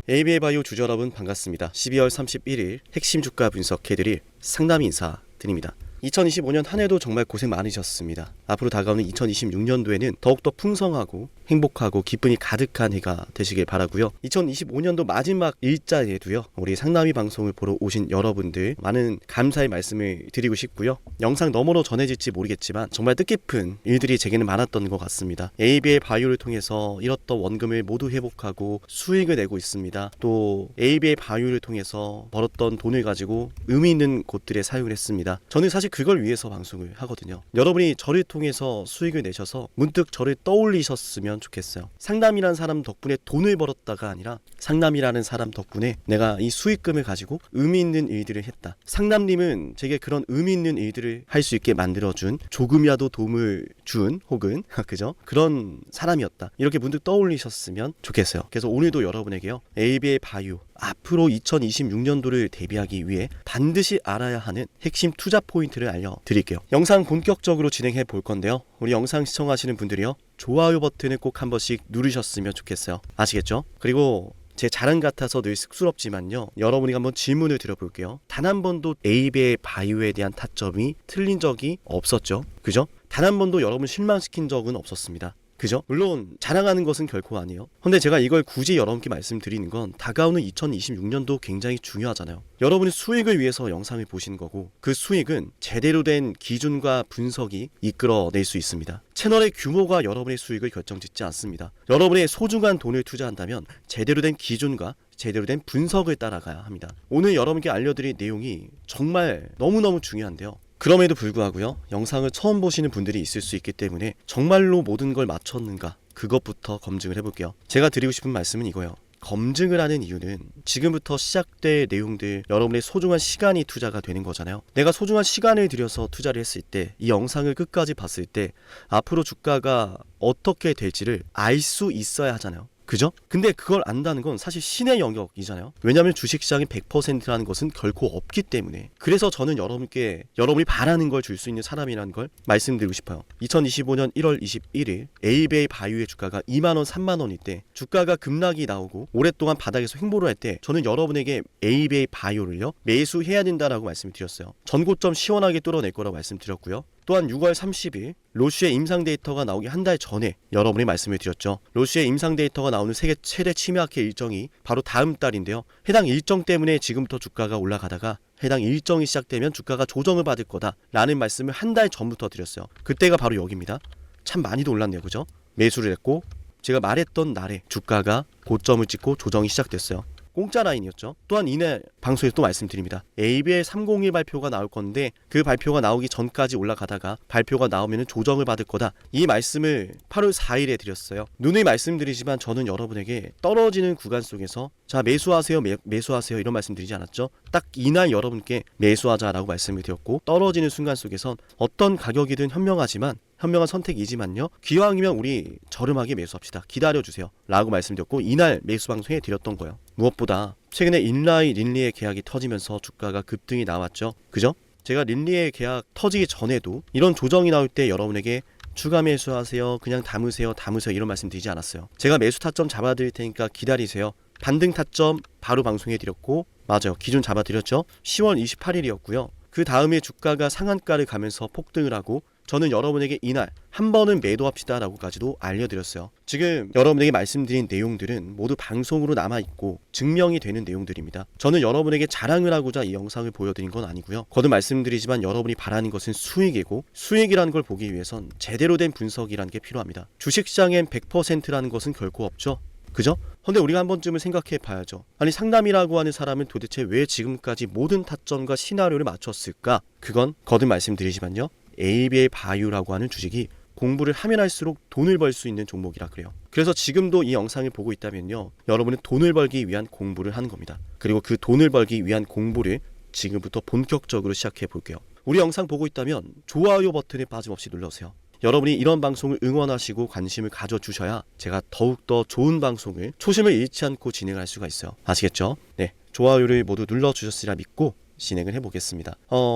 ABA 바이오 주주 여러분 반갑습니다. 12월 31일 핵심 주가 분석해드릴 상담 인사 드립니다. 2025년 한 해도 정말 고생 많으셨습니다. 앞으로 다가오는 2026년도에는 더욱더 풍성하고 행복하고 기쁨이 가득한 해가 되시길 바라고요. 2025년도 마지막 일자에도요, 우리 상담이 방송을 보러 오신 여러분들 많은 감사의 말씀을 드리고 싶고요. 영상 너머로 전해질지 모르겠지만 정말 뜻깊은 일들이 제게는 많았던 것 같습니다. ABA 바이오를 통해서 잃었던 원금을 모두 회복하고 수익을 내고 있습니다. 또 ABA 바이오를 통해서 벌었던 돈을 가지고 의미 있는 곳들에 사용을 했습니다. 저는 사실 그걸 위해서 방송을 하거든요. 여러분이 저를 통해서 수익을 내셔서 문득 저를 떠올리셨으면 좋겠어요. 상담이라는 사람 덕분에 돈을 벌었다가 아니라 상담이라는 사람 덕분에 내가 이 수익금을 가지고 의미 있는 일들을 했다. 상담님은 제게 그런 의미 있는 일들을 할 수 있게 만들어준, 조금이라도 도움을 준 혹은 그죠? 그런 사람이었다. 이렇게 문득 떠올리셨으면 좋겠어요. 그래서 오늘도 여러분에게요, ABA 바이오 앞으로 2026년도를 대비하기 위해 반드시 알아야 하는 핵심 투자 포인트를 알려드릴게요. 영상 본격적으로 진행해 볼 건데요. 우리 영상 시청하시는 분들이요, 좋아요 버튼을 꼭 한 번씩 누르셨으면 좋겠어요. 아시겠죠? 그리고 제 자랑 같아서 늘 쑥스럽지만요, 여러분이 한번 질문을 드려볼게요. 단 한 번도 ABA 바이오에 대한 타점이 틀린 적이 없었죠? 그죠? 단 한 번도 여러분 실망시킨 적은 없었습니다. 그죠? 물론 자랑하는 것은 결코 아니에요. 근데 제가 이걸 굳이 여러분께 말씀드리는 건 다가오는 2026년도 굉장히 중요하잖아요. 여러분이 수익을 위해서 영상을 보시는 거고, 그 수익은 제대로 된 기준과 분석이 이끌어낼 수 있습니다. 채널의 규모가 여러분의 수익을 결정짓지 않습니다. 여러분의 소중한 돈을 투자한다면 제대로 된 기준과 제대로 된 분석을 따라가야 합니다. 오늘 여러분께 알려드릴 내용이 정말 너무너무 중요한데요. 그럼에도 불구하고요, 영상을 처음 보시는 분들이 있을 수 있기 때문에 정말로 모든 걸 맞췄는가, 그것부터 검증을 해볼게요. 제가 드리고 싶은 말씀은 이거예요. 검증을 하는 이유는 지금부터 시작될 내용들, 여러분의 소중한 시간이 투자가 되는 거잖아요. 내가 소중한 시간을 들여서 투자를 했을 때, 이 영상을 끝까지 봤을 때 앞으로 주가가 어떻게 될지를 알 수 있어야 하잖아요. 그죠? 근데 그걸 안다는 건 사실 신의 영역이잖아요. 왜냐하면 주식시장이 100%라는 것은 결코 없기 때문에. 그래서 저는 여러분께 여러분이 바라는 걸 줄 수 있는 사람이라는 걸 말씀드리고 싶어요. 2025년 1월 21일 ABA 바이오의 주가가 2만원, 3만원일 때, 주가가 급락이 나오고 오랫동안 바닥에서 횡보를 할 때, 저는 여러분에게 ABA 바이오를요, 매수해야 된다라고 말씀을 드렸어요. 전고점 시원하게 뚫어낼 거라고 말씀드렸고요. 또한 6월 30일 로슈의 임상 데이터가 나오기 한 달 전에 여러분이 말씀을 드렸죠. 로슈의 임상 데이터가 나오는 세계 최대 치매학회 일정이 바로 다음 달인데요. 해당 일정 때문에 지금부터 주가가 올라가다가 해당 일정이 시작되면 주가가 조정을 받을 거다 라는 말씀을 한 달 전부터 드렸어요. 그때가 바로 여기입니다. 참 많이도 올랐네요. 그죠? 매수를 했고, 제가 말했던 날에 주가가 고점을 찍고 조정이 시작됐어요. 공짜 라인이었죠. 또한 이날 방송에서 또 말씀드립니다. ABA 301 발표가 나올 건데, 그 발표가 나오기 전까지 올라가다가 발표가 나오면 조정을 받을 거다, 이 말씀을 8월 4일에 드렸어요. 누누이 말씀드리지만 저는 여러분에게 떨어지는 구간 속에서 자, 매수하세요, 매수하세요 이런 말씀 드리지 않았죠. 딱 이날 여러분께 매수하자라고 말씀을 드렸고, 떨어지는 순간 속에선 어떤 가격이든 현명한 선택이지만요, 기왕이면 우리 저렴하게 매수합시다, 기다려주세요 라고 말씀드렸고, 이날 매수 방송에 드렸던 거예요. 무엇보다 최근에 인라이 린리의 계약이 터지면서 주가가 급등이 나왔죠. 그죠? 제가 린리의 계약 터지기 전에도 이런 조정이 나올 때 여러분에게 추가 매수하세요, 그냥 담으세요 이런 말씀 드리지 않았어요. 제가 매수 타점 잡아드릴 테니까 기다리세요. 반등 타점 바로 방송해 드렸고, 맞아요, 기준 잡아드렸죠. 10월 28일이었고요. 그 다음에 주가가 상한가를 가면서 폭등을 하고, 저는 여러분에게 이날 한 번은 매도합시다 라고까지도 알려드렸어요. 지금 여러분에게 말씀드린 내용들은 모두 방송으로 남아있고 증명이 되는 내용들입니다. 저는 여러분에게 자랑을 하고자 이 영상을 보여드린 건 아니고요. 거듭 말씀드리지만 여러분이 바라는 것은 수익이고, 수익이라는 걸 보기 위해선 제대로 된 분석이라는 게 필요합니다. 주식시장엔 100%라는 것은 결코 없죠. 그죠? 근데 우리가 한 번쯤은 생각해 봐야죠. 아니, 상담이라고 하는 사람은 도대체 왜 지금까지 모든 타점과 시나리오를 맞췄을까? 그건 거듭 말씀드리지만요, ABA 바이오라고 하는 주식이 공부를 하면 할수록 돈을 벌 수 있는 종목이라 그래요. 그래서 지금도 이 영상을 보고 있다면요, 여러분은 돈을 벌기 위한 공부를 하는 겁니다. 그리고 그 돈을 벌기 위한 공부를 지금부터 본격적으로 시작해 볼게요. 우리 영상 보고 있다면 좋아요 버튼에 빠짐없이 눌러주세요. 여러분이 이런 방송을 응원하시고 관심을 가져주셔야 제가 더욱더 좋은 방송을 초심을 잃지 않고 진행할 수가 있어요. 아시겠죠? 네, 좋아요를 모두 눌러주셨으리라 믿고 진행을 해보겠습니다.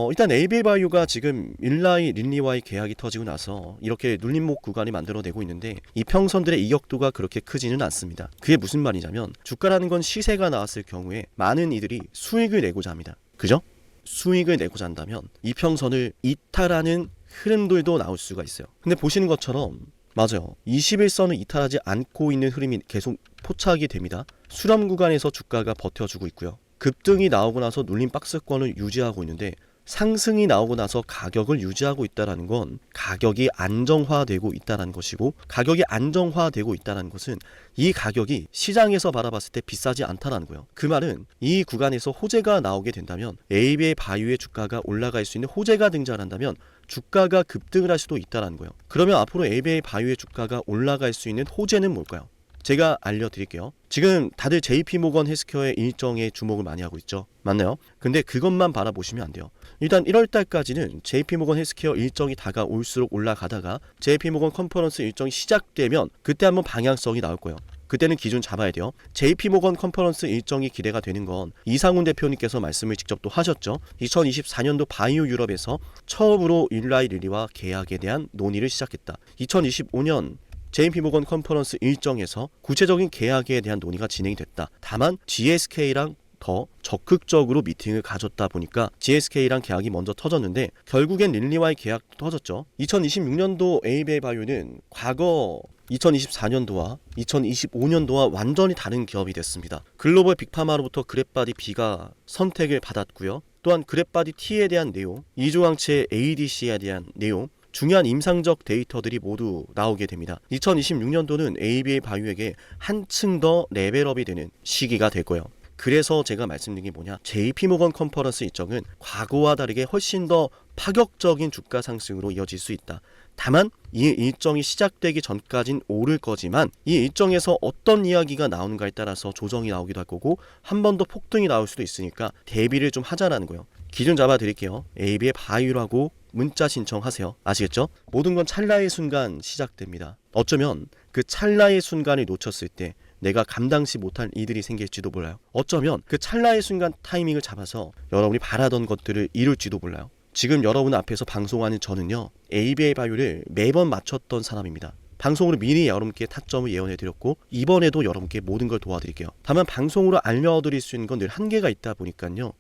일단 ABA 바이오가 지금 일라이 릴리와의 계약이 터지고 나서 이렇게 눌림목 구간이 만들어내고 있는데 이 평선들의 이격도가 그렇게 크지는 않습니다. 그게 무슨 말이냐면 주가라는 건 시세가 나왔을 경우에 많은 이들이 수익을 내고자 합니다. 그죠? 수익을 내고자 한다면 이 평선을 이탈하는 흐름들도 나올 수가 있어요. 근데 보시는 것처럼 맞아요. 21선을 이탈하지 않고 있는 흐름이 계속 포착이 됩니다. 수렴 구간에서 주가가 버텨주고 있고요. 급등이 나오고 나서 눌림 박스권을 유지하고 있는데 상승이 나오고 나서 가격을 유지하고 있다는 건 가격이 안정화되고 있다는 것이고, 가격이 안정화되고 있다는 것은 이 가격이 시장에서 바라봤을 때 비싸지 않다는 거예요. 그 말은 이 구간에서 호재가 나오게 된다면 ABA 바이오의 주가가 올라갈 수 있는 호재가 등장한다면 주가가 급등을 할 수도 있다는 거예요. 그러면 앞으로 ABA 바이오의 주가가 올라갈 수 있는 호재는 뭘까요? 제가 알려드릴게요. 지금 다들 JP모건 헬스케어의 일정에 주목을 많이 하고 있죠. 맞나요? 근데 그것만 바라보시면 안 돼요. 일단 1월달까지는 JP모건 헬스케어 일정이 다가올수록 올라가다가 JP모건 컨퍼런스 일정이 시작되면 그때 한번 방향성이 나올 거예요. 그때는 기준 잡아야 돼요. JP모건 컨퍼런스 일정이 기대가 되는 건 이상훈 대표님께서 말씀을 직접 또 하셨죠. 2024년도 바이오 유럽에서 처음으로 일라이 릴리와 계약에 대한 논의를 시작했다. 2025년 JP모건 컨퍼런스 일정에서 구체적인 계약에 대한 논의가 진행이 됐다. 다만 GSK랑 더 적극적으로 미팅을 가졌다 보니까 GSK랑 계약이 먼저 터졌는데 결국엔 릴리와의 계약도 터졌죠. 2026년도 ABA 바이오는 과거 2024년도와 2025년도와 완전히 다른 기업이 됐습니다. 글로벌 빅파마로부터 그랩바디 B가 선택을 받았고요. 또한 그랩바디 T에 대한 내용, 이조항체 ADC에 대한 내용, 중요한 임상적 데이터들이 모두 나오게 됩니다. 2026년도는 ABA 바이오에게 한층 더 레벨업이 되는 시기가 될 거예요. 그래서 제가 말씀드린 게 뭐냐, JP모건 컨퍼런스 일정은 과거와 다르게 훨씬 더 파격적인 주가 상승으로 이어질 수 있다. 다만 이 일정이 시작되기 전까진 오를 거지만 이 일정에서 어떤 이야기가 나오는가에 따라서 조정이 나오기도 할 거고 한 번 더 폭등이 나올 수도 있으니까 대비를 좀 하자라는 거예요. 기준 잡아 드릴게요. ABA 바이오라고 문자 신청하세요. 아시겠죠? 모든 건 찰나의 순간 시작됩니다. 어쩌면 그 찰나의 순간을 놓쳤을 때 내가 감당치 못할 일들이 생길지도 몰라요. 어쩌면 그 찰나의 순간 타이밍을 잡아서 여러분이 바라던 것들을 이룰지도 몰라요. 지금 여러분 앞에서 방송하는 저는요, ABA 바이오를 매번 맞췄던 사람입니다. 방송으로 미리 여러분께 타점을 예언해드렸고 이번에도 여러분께 모든 걸 도와드릴게요. 다만 방송으로 알려드릴 수 있는 건 늘 한계가 있다 보니까요,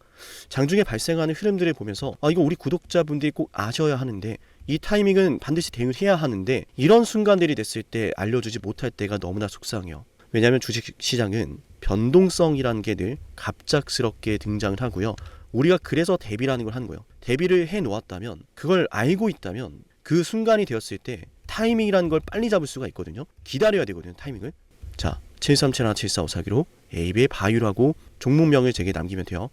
장중에 발생하는 흐름들을 보면서 이거 우리 구독자분들이 꼭 아셔야 하는데 이 타이밍은 반드시 대응을 해야 하는데 이런 순간들이 됐을 때 알려주지 못할 때가 너무나 속상해요. 왜냐하면 주식시장은 변동성이라는 게 늘 갑작스럽게 등장을 하고요. 우리가 그래서 대비라는 걸 하는 거예요. 대비를 해놓았다면, 그걸 알고 있다면 그 순간이 되었을 때 타이밍이라는 걸 빨리 잡을 수가 있거든요. 기다려야 되거든요, 타이밍을. 자, 73717454기로 ABA 바이오라고 종목명을 제게 남기면 돼요.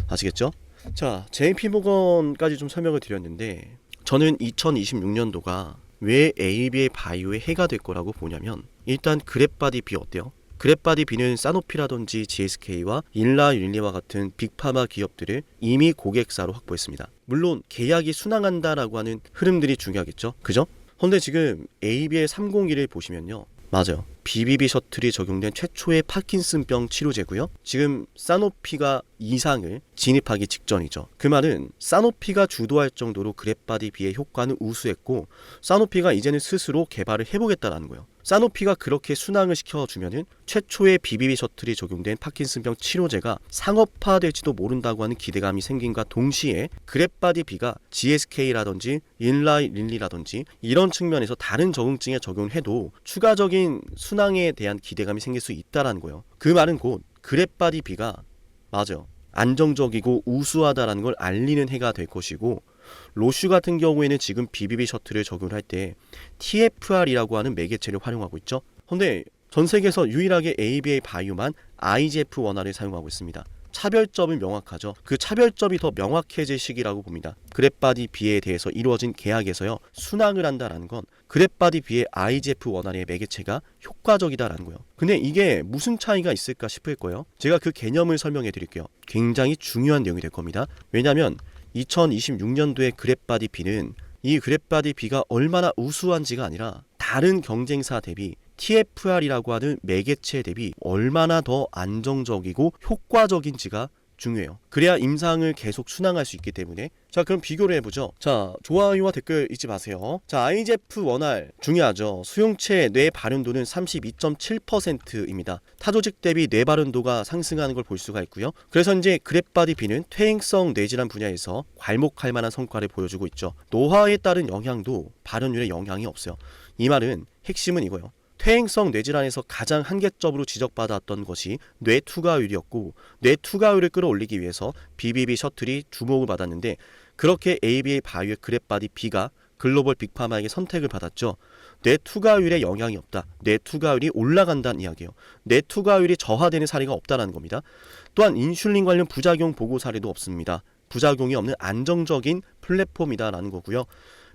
아시겠죠? 자, JP모건까지 좀 설명을 드렸는데 저는 2026년도가 왜 ABA 바이오의 해가 될 거라고 보냐면, 일단 그랩바디 B 어때요? 그랩바디 B는 사노피라든지 GSK와 일라릴리와 같은 빅파마 기업들을 이미 고객사로 확보했습니다. 물론 계약이 순항한다라고 하는 흐름들이 중요하겠죠, 그죠? 근데 지금 ABA 301을 보시면요, 맞아요, BBB 셔틀이 적용된 최초의 파킨슨병 치료제고요. 지금 사노피가 이상을 진입하기 직전이죠. 그 말은 사노피가 주도할 정도로 그랩바디 B의 효과는 우수했고 사노피가 이제는 스스로 개발을 해보겠다라는 거예요. 사노피가 그렇게 순항을 시켜주면은 최초의 BBB 셔틀이 적용된 파킨슨병 치료제가 상업화될지도 모른다고 하는 기대감이 생긴과 동시에 그랩바디 B가 GSK라든지 일라이 릴리라든지 이런 측면에서 다른 적응증에 적용을 해도 추가적인 순항에 대한 기대감이 생길 수 있다라는 거예요. 그 말은 곧 그랩바디 B가 맞아요, 안정적이고 우수하다라는 걸 알리는 해가 될 것이고, 로슈 같은 경우에는 지금 BBB 셔틀을 적용할 때 TFR이라고 하는 매개체를 활용하고 있죠. 근데 전 세계에서 유일하게 ABA 바이오만 IGF 원화를 사용하고 있습니다. 차별점이 명확하죠. 그 차별점이 더 명확해질 시기라고 봅니다. 그랩바디 B에 대해서 이루어진 계약에서요, 순항을 한다라는 건 그랩바디 B의 IGF 원활의 매개체가 효과적이다라는 거예요. 근데 이게 무슨 차이가 있을까 싶을 거예요. 제가 그 개념을 설명해 드릴게요. 굉장히 중요한 내용이 될 겁니다. 왜냐하면 2026년도에 그랩바디 B는 이 그랩바디 B가 얼마나 우수한지가 아니라 다른 경쟁사 대비 TFR이라고 하는 매개체 대비 얼마나 더 안정적이고 효과적인지가 중요해요. 그래야 임상을 계속 순항할 수 있기 때문에. 자, 그럼 비교를 해보죠. 자, 좋아요와 댓글 잊지 마세요. 자, IGF-1R 중요하죠. 수용체 뇌 발현도는 32.7%입니다. 타조직 대비 뇌 발현도가 상승하는 걸 볼 수가 있고요. 그래서 이제 그랩바디 B는 퇴행성 뇌질환 분야에서 괄목할 만한 성과를 보여주고 있죠. 노화에 따른 영향도 발현율에 영향이 없어요. 이 말은 핵심은 이거예요. 퇴행성 뇌질환에서 가장 한계점으로 지적받았던 것이 뇌 투과율이었고, 뇌 투과율을 끌어올리기 위해서 BBB 셔틀이 주목을 받았는데, 그렇게 ABA 바이오의 그랩바디 B가 글로벌 빅파마에게 선택을 받았죠. 뇌 투과율에 영향이 없다. 뇌 투과율이 올라간다는 이야기예요. 뇌 투과율이 저하되는 사례가 없다는 겁니다. 또한 인슐린 관련 부작용 보고 사례도 없습니다. 부작용이 없는 안정적인 플랫폼이다라는 거고요.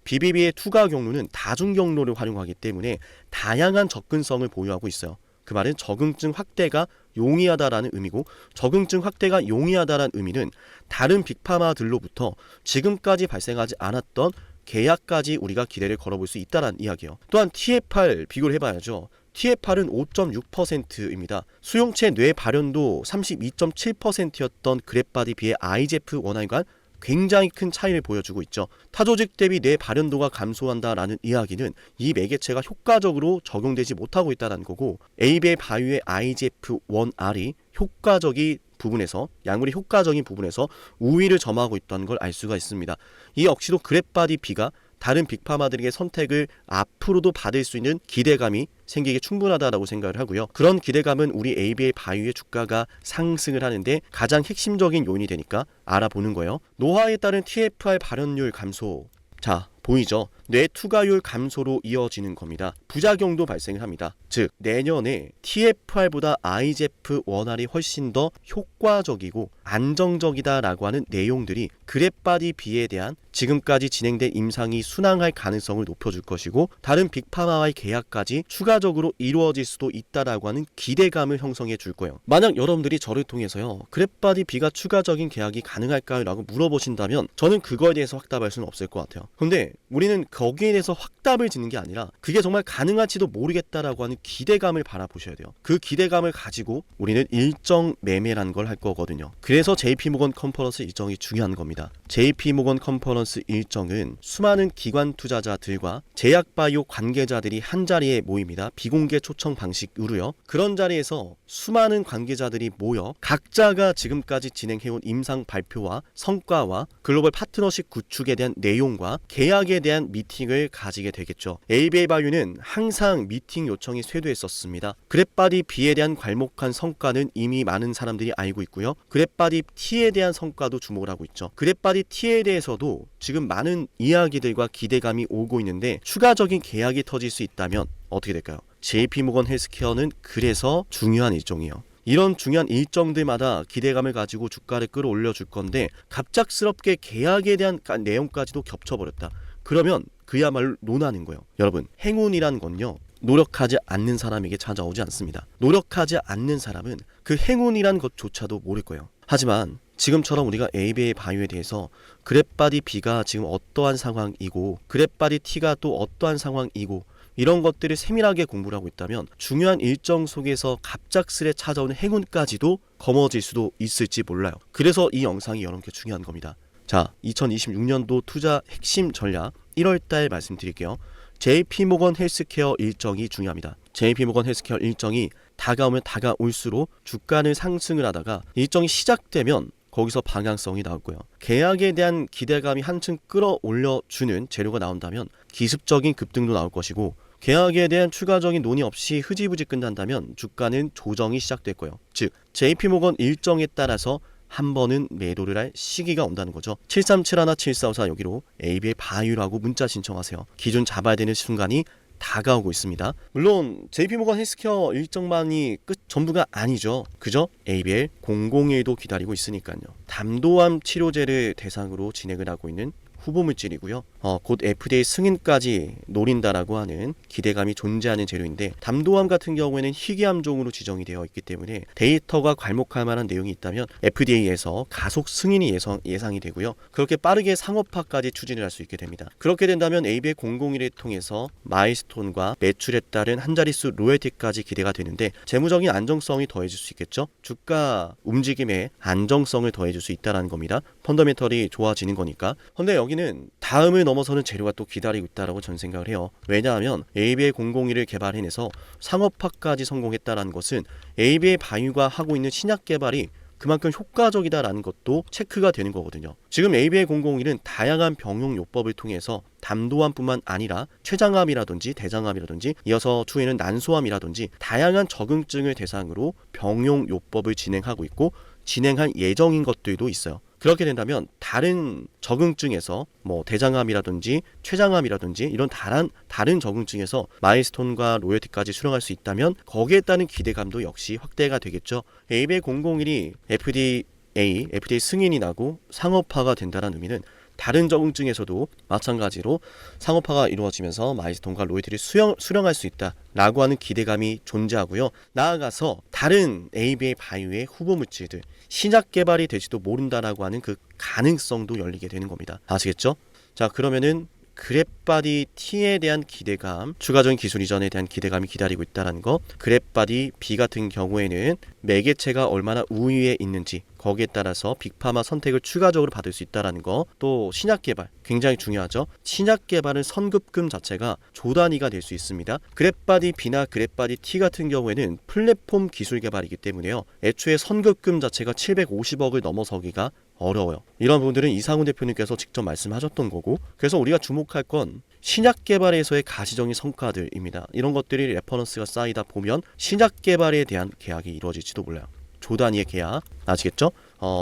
BBB의 투과 경로는 다중 경로를 활용하기 때문에 다양한 접근성을 보유하고 있어요. 그 말은 적응증 확대가 용이하다라는 의미고, 적응증 확대가 용이하다라는 의미는 다른 빅파마들로부터 지금까지 발생하지 않았던 계약까지 우리가 기대를 걸어볼 수 있다는 이야기예요. 또한 TFR 비교를 해봐야죠. TFR은 5.6%입니다. 수용체 뇌 발현도 32.7%였던 그랩바디 B의 IGF-1R과 굉장히 큰 차이를 보여주고 있죠. 타조직 대비 뇌 발현도가 감소한다라는 이야기는 이 매개체가 효과적으로 적용되지 못하고 있다는 거고, ABL 바이오의 IGF-1R이 효과적인 부분에서, 약물이 효과적인 부분에서 우위를 점하고 있다는 걸 알 수가 있습니다. 이 역시도 그랩바디 B가 다른 빅파마들에게 선택을 앞으로도 받을 수 있는 기대감이 생기기 충분하다라고 생각을 하고요. 그런 기대감은 우리 ABL 바이오의 주가가 상승을 하는데 가장 핵심적인 요인이 되니까 알아보는 거예요. 노화에 따른 TFR 발현율 감소. 자, 보이죠? 뇌 투과율 감소로 이어지는 겁니다. 부작용도 발생을 합니다. 즉, 내년에 TFR보다 IGF-1R이 훨씬 더 효과적이고 안정적이다라고 하는 내용들이 그랩바디 B에 대한 지금까지 진행된 임상이 순항할 가능성을 높여줄 것이고, 다른 빅파마와의 계약까지 추가적으로 이루어질 수도 있다라고 하는 기대감을 형성해 줄 거예요. 만약 여러분들이 저를 통해서요, 그랩바디 B가 추가적인 계약이 가능할까요? 라고 물어보신다면 저는 그거에 대해서 확답할 수는 없을 것 같아요. 근데 우리는 거기에 대해서 확답을 짓는 게 아니라 그게 정말 가능할지도 모르겠다라고 하는 기대감을 바라보셔야 돼요. 그 기대감을 가지고 우리는 일정 매매라는 걸 할 거거든요. 그래서 JP모건 컨퍼런스 일정이 중요한 겁니다. JP모건 컨퍼런스 일정은 수많은 기관 투자자들과 제약바이오 관계자들이 한자리에 모입니다. 비공개 초청 방식으로요. 그런 자리에서 수많은 관계자들이 모여 각자가 지금까지 진행해온 임상 발표와 성과와 글로벌 파트너십 구축에 대한 내용과 계약에 대한 미팅을 가지게 되겠죠. ABA바이오는 항상 미팅 요청이 쇄도했었습니다. 그랩바디 B에 대한 괄목한 성과는 이미 많은 사람들이 알고 있고요. 그랩바디 T에 대한 성과도 주목을 하고 있죠. 그랩바디 T에 대해서도 지금 많은 이야기들과 기대감이 오고 있는데, 추가적인 계약이 터질 수 있다면 어떻게 될까요? JP모건 헬스케어는 그래서 중요한 일정이에요. 이런 중요한 일정들마다 기대감을 가지고 주가를 끌어올려 줄 건데, 갑작스럽게 계약에 대한 내용까지도 겹쳐버렸다. 그러면 그야말로 논하는 거예요. 여러분, 행운이란 건요, 노력하지 않는 사람에게 찾아오지 않습니다. 노력하지 않는 사람은 그 행운이란 것조차도 모를 거예요. 하지만 지금처럼 우리가 ABA 바이오에 대해서 그랩바디 B가 지금 어떠한 상황이고 그랩바디 T가 또 어떠한 상황이고 이런 것들을 세밀하게 공부를 하고 있다면 중요한 일정 속에서 갑작스레 찾아오는 행운까지도 거머쥘 수도 있을지 몰라요. 그래서 이 영상이 여러분께 중요한 겁니다. 자, 2026년도 투자 핵심 전략 1월달 말씀드릴게요. JP모건 헬스케어 일정이 중요합니다. JP모건 헬스케어 일정이 다가오면 다가올수록 주가는 상승을 하다가 일정이 시작되면 거기서 방향성이 나올 거예요. 계약에 대한 기대감이 한층 끌어올려주는 재료가 나온다면 기습적인 급등도 나올 것이고, 계약에 대한 추가적인 논의 없이 흐지부지 끝난다면 주가는 조정이 시작될 거예요. 즉, JP모건 일정에 따라서 한 번은 매도를 할 시기가 온다는 거죠. 7371-7454 여기로 ABL 바이오라고 문자 신청하세요. 기준 잡아야 되는 순간이 다가오고 있습니다. 물론 JP모건 헬스케어 일정만이 끝 전부가 아니죠. 그죠? ABL 001도 기다리고 있으니까요. 담도암 치료제를 대상으로 진행을 하고 있는 후보물질이고요. 곧 FDA 승인까지 노린다라고 하는 기대감이 존재하는 재료인데, 담도암 같은 경우에는 희귀암종으로 지정이 되어 있기 때문에 데이터가 괄목할 만한 내용이 있다면 FDA에서 가속 승인이 예상이 되고요. 그렇게 빠르게 상업화까지 추진을 할 수 있게 됩니다. 그렇게 된다면 ABA001을 통해서 마일스톤과 매출에 따른 한 자릿수 로열티까지 기대가 되는데, 재무적인 안정성이 더해질 수 있겠죠. 주가 움직임에 안정성을 더해줄 수 있다는 겁니다. 펀더멘털이 좋아지는 거니까. 근데 여기는 다음을 넘어서는 재료가 또 기다리고 있다라고 저는 생각을 해요. 왜냐하면 ABA001을 개발해내서 상업화까지 성공했다는 것은 ABA 바이오가 하고 있는 신약 개발이 그만큼 효과적이다라는 것도 체크가 되는 거거든요. 지금 ABA001은 다양한 병용 요법을 통해서 담도암뿐만 아니라 췌장암이라든지 대장암이라든지 이어서 추후에는 난소암이라든지 다양한 적응증을 대상으로 병용 요법을 진행하고 있고 진행할 예정인 것들도 있어요. 그렇게 된다면 다른 적응증에서 대장암이라든지 췌장암이라든지 이런 다른 적응증에서 마일스톤과 로열티까지 수령할 수 있다면 거기에 따른 기대감도 역시 확대가 되겠죠. ABA001이 FDA 승인이 나고 상업화가 된다는 의미는 다른 적응증에서도 마찬가지로 상업화가 이루어지면서 마일스톤과 로열티를 수령할 수 있다라고 하는 기대감이 존재하고요. 나아가서 다른 ABA 바이오의 후보 물질들 신약 개발이 될지도 모른다라고 하는 그 가능성도 열리게 되는 겁니다. 아시겠죠? 자, 그러면은 그랩바디 T에 대한 기대감, 추가적인 기술 이전에 대한 기대감이 기다리고 있다는 거, 그랩바디 B 같은 경우에는 매개체가 얼마나 우위에 있는지 거기에 따라서 빅파마 선택을 추가적으로 받을 수 있다는 거, 또 신약 개발 굉장히 중요하죠. 신약 개발은 선급금 자체가 조 단위가 될 수 있습니다. 그랩바디 B나 그랩바디 T 같은 경우에는 플랫폼 기술 개발이기 때문에요. 애초에 선급금 자체가 750억을 넘어서기가 어려워요. 이런 부분들은 이상훈 대표님께서 직접 말씀하셨던 거고, 그래서 우리가 주목할 건 신약 개발에서의 가시적인 성과들입니다. 이런 것들이 레퍼런스가 쌓이다 보면 신약 개발에 대한 계약이 이루어질지도 몰라요. 조 단위의 계약, 아시겠죠?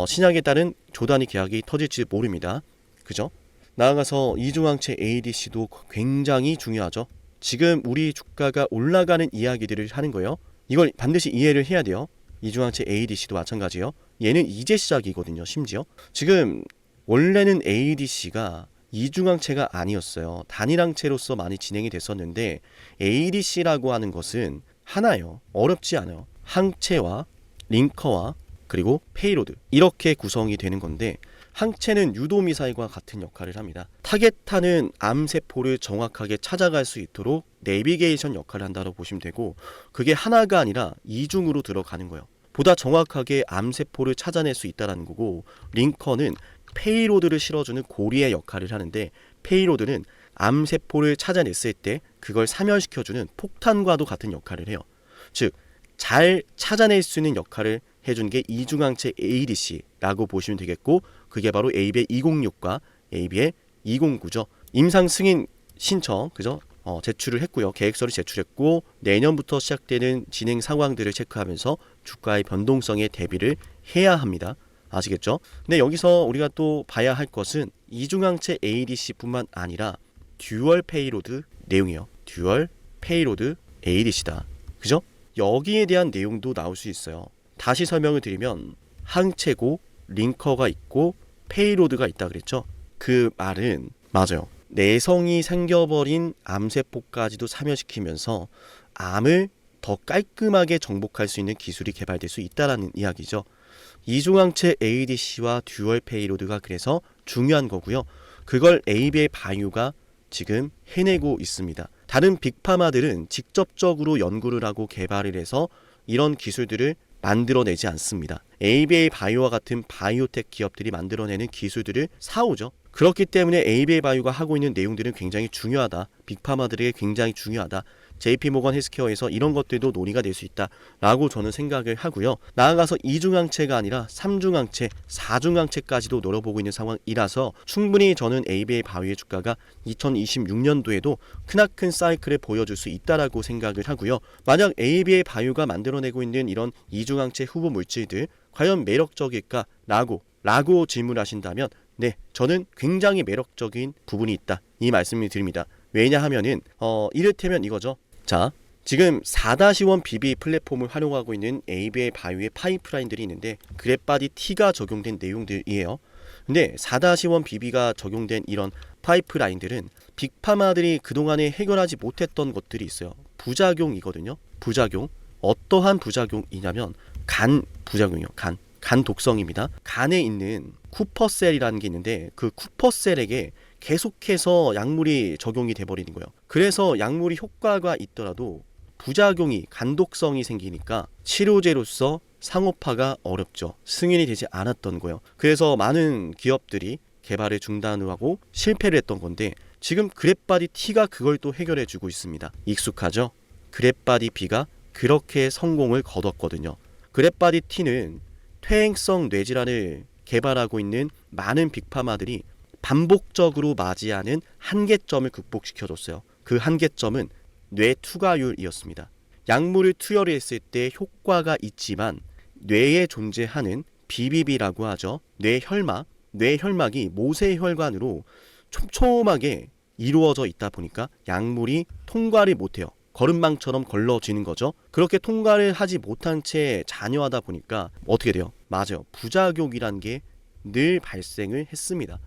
신약에 따른 조 단위 계약이 터질지 모릅니다. 그죠? 나아가서 이중항체 ADC도 굉장히 중요하죠. 지금 우리 주가가 올라가는 이야기들을 하는 거예요. 이걸 반드시 이해를 해야 돼요. 이중항체 ADC도 마찬가지예요. 얘는 이제 시작이거든요. 심지어 지금 원래는 ADC가 이중항체가 아니었어요. 단일항체로서 많이 진행이 됐었는데 ADC라고 하는 것은 하나예요. 어렵지 않아요. 항체와 링커와 그리고 페이로드 이렇게 구성이 되는 건데, 항체는 유도미사일과 같은 역할을 합니다. 타겟하는 암세포를 정확하게 찾아갈 수 있도록 내비게이션 역할을 한다고 보시면 되고, 그게 하나가 아니라 이중으로 들어가는 거예요. 보다 정확하게 암세포를 찾아낼 수 있다는 거고, 링커는 페이로드를 실어주는 고리의 역할을 하는데, 페이로드는 암세포를 찾아냈을 때 그걸 사멸시켜주는 폭탄과도 같은 역할을 해요. 즉 잘 찾아낼 수 있는 역할을 해준 게 이중항체 ADC라고 보시면 되겠고, 그게 바로 ABA 206과 ABA 209죠. 임상 승인 신청, 그죠? 제출을 했고요. 계획서를 제출했고, 내년부터 시작되는 진행 상황들을 체크하면서 주가의 변동성에 대비를 해야 합니다. 아시겠죠? 근데 여기서 우리가 또 봐야 할 것은 이중항체 ADC뿐만 아니라 듀얼 페이로드 내용이에요. 듀얼 페이로드 ADC다. 그죠? 여기에 대한 내용도 나올 수 있어요. 다시 설명을 드리면 항체고 링커가 있고 페이로드가 있다 그랬죠. 그 말은 맞아요. 내성이 생겨버린 암세포까지도 사멸시키면서 암을 더 깔끔하게 정복할 수 있는 기술이 개발될 수 있다는 이야기죠. 이중항체 ADC와 듀얼 페이로드가 그래서 중요한 거고요. 그걸 ABA 바이오가 지금 해내고 있습니다. 다른 빅파마들은 직접적으로 연구를 하고 개발을 해서 이런 기술들을 만들어내지 않습니다. ABA 바이오와 같은 바이오텍 기업들이 만들어내는 기술들을 사오죠. 그렇기 때문에 ABA 바이오가 하고 있는 내용들은 굉장히 중요하다. 빅파마들에게 굉장히 중요하다. JP모건 헬스케어에서 이런 것들도 논의가 될 수 있다라고 저는 생각을 하고요. 나아가서 2중항체가 아니라 3중항체, 4중항체까지도 노려보고 있는 상황이라서 충분히 저는 ABA 바이오의 주가가 2026년도에도 크나큰 사이클을 보여줄 수 있다라고 생각을 하고요. 만약 ABA 바이오가 만들어내고 있는 이런 2중항체 후보 물질들 과연 매력적일까라고 질문하신다면 네, 저는 굉장히 매력적인 부분이 있다. 이 말씀을 드립니다. 왜냐하면은 이를테면 이거죠. 자, 지금 4-1 BB 플랫폼을 활용하고 있는 ABA 바이오의 파이프라인들이 있는데 그랩바디 T가 적용된 내용들이에요. 근데 4-1 BB가 적용된 이런 파이프라인들은 빅파마들이 그동안에 해결하지 못했던 것들이 있어요. 부작용이거든요. 부작용. 어떠한 부작용이냐면 간 부작용이요. 간 독성입니다. 간에 있는 쿠퍼셀이라는 게 있는데 그 쿠퍼셀에게 계속해서 약물이 적용이 돼버리는 거예요. 그래서 약물이 효과가 있더라도 부작용이 간독성이 생기니까 치료제로서 상업화가 어렵죠. 승인이 되지 않았던 거예요. 그래서 많은 기업들이 개발을 중단하고 실패를 했던 건데 지금 그랩바디 T가 그걸 또 해결해 주고 있습니다. 익숙하죠? 그랩바디 B가 그렇게 성공을 거뒀거든요. 그랩바디 T는 퇴행성 뇌질환을 개발하고 있는 많은 빅파마들이 반복적으로 맞이하는 한계점을 극복시켜줬어요. 그 한계점은 뇌 투과율이었습니다. 약물을 투여를 했을 때 효과가 있지만 뇌에 존재하는 BBB라고 하죠. 뇌혈막이 모세혈관으로 촘촘하게 이루어져 있다 보니까 약물이 통과를 못해요. 걸음망처럼 걸러지는 거죠. 그렇게 통과를 하지 못한 채 잔여하다 보니까 어떻게 돼요? 맞아요. 부작용이란 게 늘 발생을 했습니다.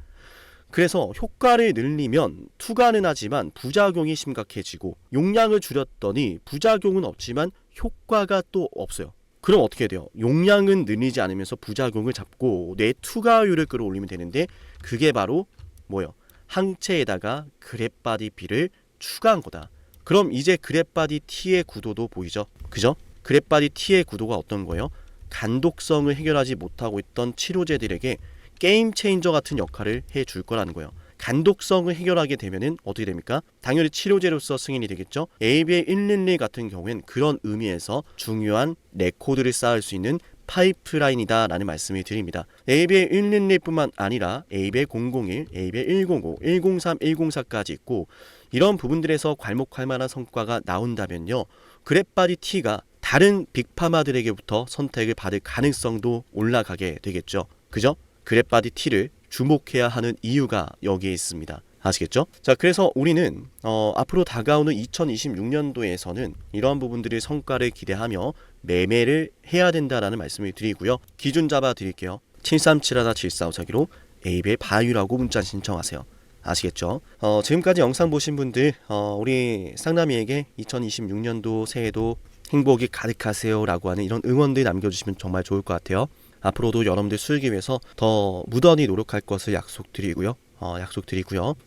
그래서 효과를 늘리면 투과는 하지만 부작용이 심각해지고 용량을 줄였더니 부작용은 없지만 효과가 또 없어요. 그럼 어떻게 돼요? 용량은 늘리지 않으면서 부작용을 잡고 뇌 투과율을 끌어올리면 되는데 그게 바로 뭐예요? 항체에다가 그랩바디 B를 추가한 거다. 그럼 이제 그랩바디 T의 구도도 보이죠? 그죠? 그랩바디 T의 구도가 어떤 거예요? 간독성을 해결하지 못하고 있던 치료제들에게 게임 체인저 같은 역할을 해줄 거라는 거예요. 간독성을 해결하게 되면은 어떻게 됩니까? 당연히 치료제로서 승인이 되겠죠. ABA111 같은 경우엔 그런 의미에서 중요한 레코드를 쌓을 수 있는 파이프라인이다 라는 말씀을 드립니다. ABA111뿐만 아니라 ABA001, ABA105, 103, 104까지 있고 이런 부분들에서 괄목할 만한 성과가 나온다면요. 그랩바디 T가 다른 빅파마들에게부터 선택을 받을 가능성도 올라가게 되겠죠. 그죠? 그랩바디 T를 주목해야 하는 이유가 여기에 있습니다. 아시겠죠? 자, 그래서 우리는 앞으로 다가오는 2026년도에서는 이러한 부분들의 성과를 기대하며 매매를 해야 된다라는 말씀을 드리고요. 기준 잡아 드릴게요. 737-7454기로 AB의 바유라고 문자 신청하세요. 아시겠죠? 지금까지 영상 보신 분들 우리 상남이에게 2026년도 새해도 행복이 가득하세요 라고 하는 이런 응원들 남겨주시면 정말 좋을 것 같아요. 앞으로도 여러분들 수익을 위해서 더 무던히 노력할 것을 약속드리고요.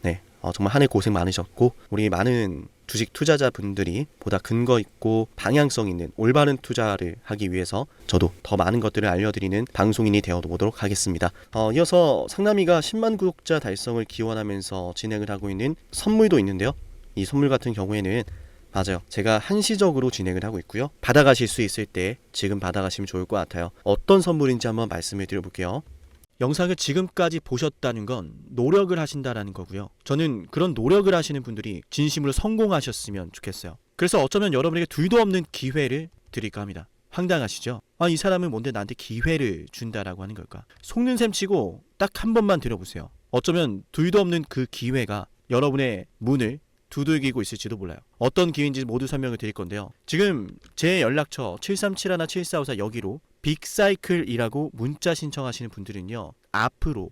네, 정말 한 해 고생 많으셨고 우리 많은 주식 투자자분들이 보다 근거 있고 방향성 있는 올바른 투자를 하기 위해서 저도 더 많은 것들을 알려드리는 방송인이 되어보도록 하겠습니다. 이어서 상남이가 10만 구독자 달성을 기원하면서 진행을 하고 있는 선물도 있는데요. 이 선물 같은 경우에는 맞아요. 제가 한시적으로 진행을 하고 있고요. 받아가실 수 있을 때 지금 받아가시면 좋을 것 같아요. 어떤 선물인지 한번 말씀을 드려볼게요. 영상을 지금까지 보셨다는 건 노력을 하신다라는 거고요. 저는 그런 노력을 하시는 분들이 진심으로 성공하셨으면 좋겠어요. 그래서 어쩌면 여러분에게 둘도 없는 기회를 드릴까 합니다. 황당하시죠? 이 사람은 뭔데 나한테 기회를 준다라고 하는 걸까? 속는 셈 치고 딱 한 번만 들어보세요. 어쩌면 둘도 없는 그 기회가 여러분의 문을 두들기고 있을지도 몰라요. 어떤 기회인지 모두 설명을 드릴 건데요. 지금 제 연락처 7371-7454 여기로 빅사이클이라고 문자 신청하시는 분들은요. 앞으로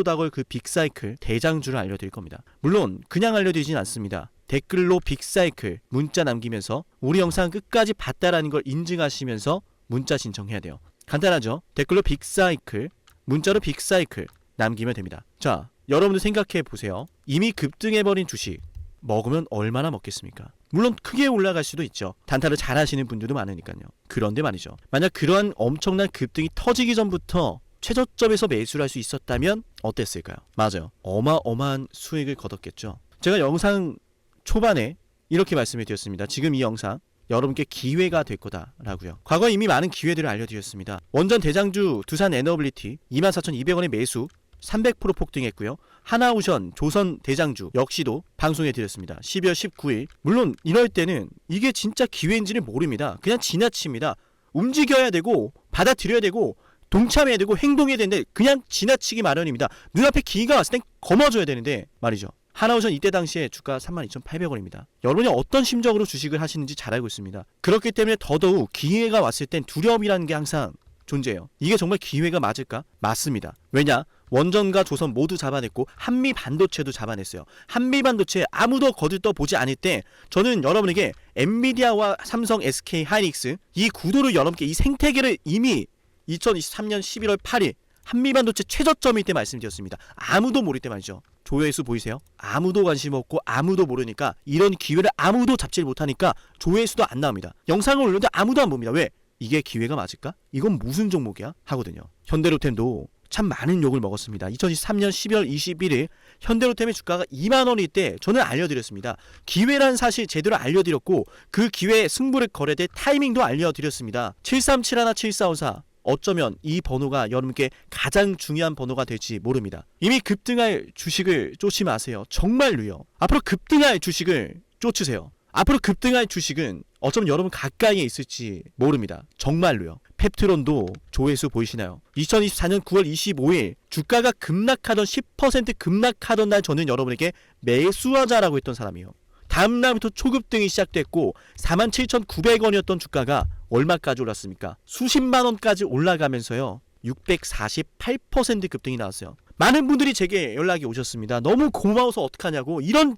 다가올 그 빅사이클 대장주를 알려드릴 겁니다. 물론 그냥 알려드리진 않습니다. 댓글로 빅사이클 문자 남기면서 우리 영상 끝까지 봤다라는 걸 인증하시면서 문자 신청해야 돼요. 간단하죠? 댓글로 빅사이클, 문자로 빅사이클 남기면 됩니다. 자, 여러분들 생각해 보세요. 이미 급등해버린 주식 먹으면 얼마나 먹겠습니까? 물론 크게 올라갈 수도 있죠. 단타를 잘 하시는 분들도 많으니까요. 그런데 말이죠. 만약 그러한 엄청난 급등이 터지기 전부터 최저점에서 매수를 할 수 있었다면 어땠을까요? 맞아요. 어마어마한 수익을 거뒀겠죠. 제가 영상 초반에 이렇게 말씀을 드렸습니다. 지금 이 영상 여러분께 기회가 될 거다라고요. 과거에 이미 많은 기회들을 알려드렸습니다. 원전 대장주 두산 에너빌리티 24,200원의 매수 300% 폭등했고요. 하나오션 조선 대장주 역시도 방송해드렸습니다. 12월 19일. 물론 이럴 때는 이게 진짜 기회인지를 모릅니다. 그냥 지나칩니다. 움직여야 되고 받아들여야 되고 동참해야 되고 행동해야 되는데 그냥 지나치기 마련입니다. 눈앞에 기회가 왔을 땐 거머줘야 되는데 말이죠. 하나오션 이때 당시에 주가 32,800원입니다. 여러분이 어떤 심정으로 주식을 하시는지 잘 알고 있습니다. 그렇기 때문에 더더욱 기회가 왔을 땐 두려움이라는 게 항상 존재해요. 이게 정말 기회가 맞을까? 맞습니다. 왜냐? 원전과 조선 모두 잡아냈고 한미 반도체도 잡아냈어요. 한미 반도체 아무도 거들떠 보지 않을 때 저는 여러분에게 엔비디아와 삼성, SK 하이닉스 이 구도를 여러분께 이 생태계를 이미 2023년 11월 8일 한미 반도체 최저점일 때 말씀드렸습니다. 아무도 모를 때 말이죠. 조회수 보이세요? 아무도 관심 없고 아무도 모르니까 이런 기회를 아무도 잡지 못하니까 조회수도 안 나옵니다. 영상을 올렸는데 아무도 안 봅니다. 왜? 이게 기회가 맞을까? 이건 무슨 종목이야? 하거든요. 현대로템도 참 많은 욕을 먹었습니다. 2023년 12월 21일 현대로템의 주가가 2만원일 때 저는 알려드렸습니다. 기회란 사실 제대로 알려드렸고 그 기회에 승부를 걸어야 될 타이밍도 알려드렸습니다. 7371, 7454 어쩌면 이 번호가 여러분께 가장 중요한 번호가 될지 모릅니다. 이미 급등할 주식을 쫓지 마세요. 정말로요. 앞으로 급등할 주식을 쫓으세요. 앞으로 급등할 주식은 어쩌면 여러분 가까이에 있을지 모릅니다. 정말로요. 펩트론도 조회수 보이시나요? 2024년 9월 25일 주가가 급락하던 10% 급락하던 날 저는 여러분에게 매수하자라고 했던 사람이에요. 다음 날부터 초급등이 시작됐고 47,900원이었던 주가가 얼마까지 올랐습니까? 수십만 원까지 올라가면서요. 648% 급등이 나왔어요. 많은 분들이 제게 연락이 오셨습니다. 너무 고마워서 어떡하냐고. 이런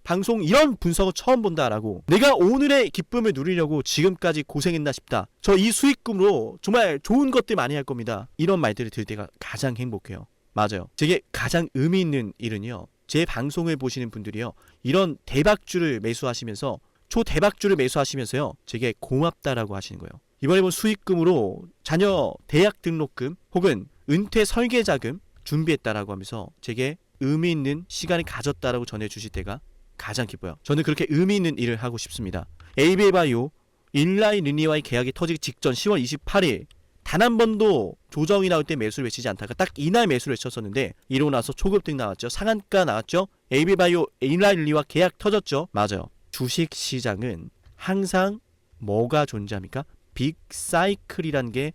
방송 이런 분석을 처음 본다라고. 내가 오늘의 기쁨을 누리려고 지금까지 고생했나 싶다. 저 이 수익금으로 정말 좋은 것들 많이 할 겁니다. 이런 말들을 들을 때가 가장 행복해요. 맞아요. 제게 가장 의미 있는 일은요. 제 방송을 보시는 분들이요. 이런 대박주를 매수하시면서 초대박주를 매수하시면서요. 제게 고맙다라고 하시는 거예요. 이번에 본 수익금으로 자녀 대학 등록금 혹은 은퇴 설계자금 준비했다라고 하면서 제게 의미 있는 시간을 가졌다라고 전해주실 때가 가장 기뻐요. 저는 그렇게 의미 있는 일을 하고 싶습니다. 에이비바이오 일라이 르니와의 계약이 터지기 직전 10월 28일 단 한 번도 조정이 나올 때 매수를 외치지 않다가 딱 이날 매수를 외쳤었는데 이러고 나서 초급등 나왔죠. 상한가 나왔죠. 에이비바이오 일라이 르니와 계약 터졌죠. 맞아요. 주식시장은 항상 뭐가 존재합니까? 빅사이클이란 게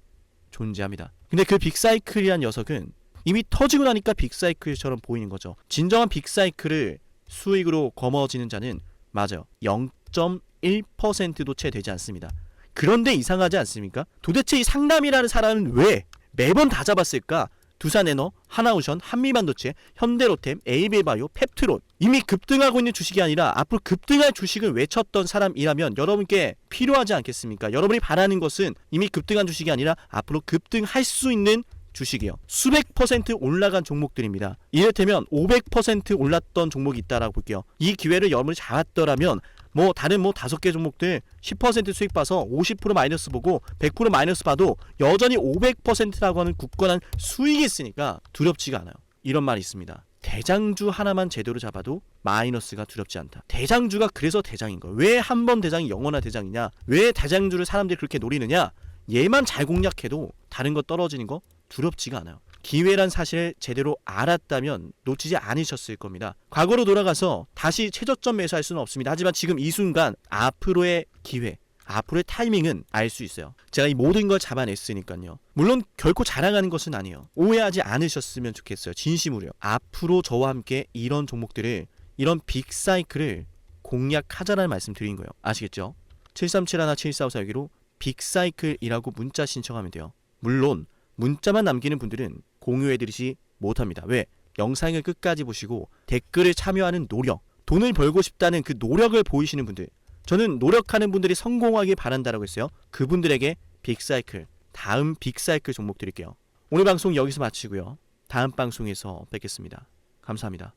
존재합니다. 근데 그 빅사이클이란 녀석은 이미 터지고 나니까 빅사이클처럼 보이는 거죠. 진정한 빅사이클을 수익으로 거머쥐는 자는 맞아요. 0.1%도 채 되지 않습니다. 그런데 이상하지 않습니까? 도대체 이 상남이라는 사람은 왜 매번 다 잡았을까? 두산에너, 하나오션, 한미반도체, 현대로템, 에이비바이오, 펩트론 이미 급등하고 있는 주식이 아니라 앞으로 급등할 주식을 외쳤던 사람이라면 여러분께 필요하지 않겠습니까? 여러분이 바라는 것은 이미 급등한 주식이 아니라 앞으로 급등할 수 있는 주식이요. 수백 퍼센트 올라간 종목들입니다. 이를테면 500% 올랐던 종목이 있다라고 볼게요. 이 기회를 여러분이 잡았더라면 다른 5개 종목들 10% 수익 봐서 50% 마이너스 보고 100% 마이너스 봐도 여전히 500%라고 하는 굳건한 수익이 있으니까 두렵지가 않아요. 이런 말이 있습니다. 대장주 하나만 제대로 잡아도 마이너스가 두렵지 않다. 대장주가 그래서 대장인 거예요. 왜 한 번 대장이 영원한 대장이냐? 왜 대장주를 사람들이 그렇게 노리느냐? 얘만 잘 공략해도 다른 거 떨어지는 거 두렵지가 않아요. 기회란 사실을 제대로 알았다면 놓치지 않으셨을 겁니다. 과거로 돌아가서 다시 최저점 매수할 수는 없습니다. 하지만 지금 이 순간 앞으로의 기회, 앞으로의 타이밍은 알 수 있어요. 제가 이 모든 걸 잡아냈으니까요. 물론 결코 자랑하는 것은 아니에요. 오해하지 않으셨으면 좋겠어요. 진심으로요. 앞으로 저와 함께 이런 종목들을, 이런 빅사이클을 공략하자라는 말씀 드린 거예요. 아시겠죠? 7371, 7454 여기로 빅사이클이라고 문자 신청하면 돼요. 물론 문자만 남기는 분들은 공유해드리지 못합니다. 왜? 영상을 끝까지 보시고 댓글을 참여하는 노력, 돈을 벌고 싶다는 그 노력을 보이시는 분들, 저는 노력하는 분들이 성공하길 바란다라고 했어요. 그분들에게 빅사이클, 다음 빅사이클 종목 드릴게요. 오늘 방송 여기서 마치고요. 다음 방송에서 뵙겠습니다. 감사합니다.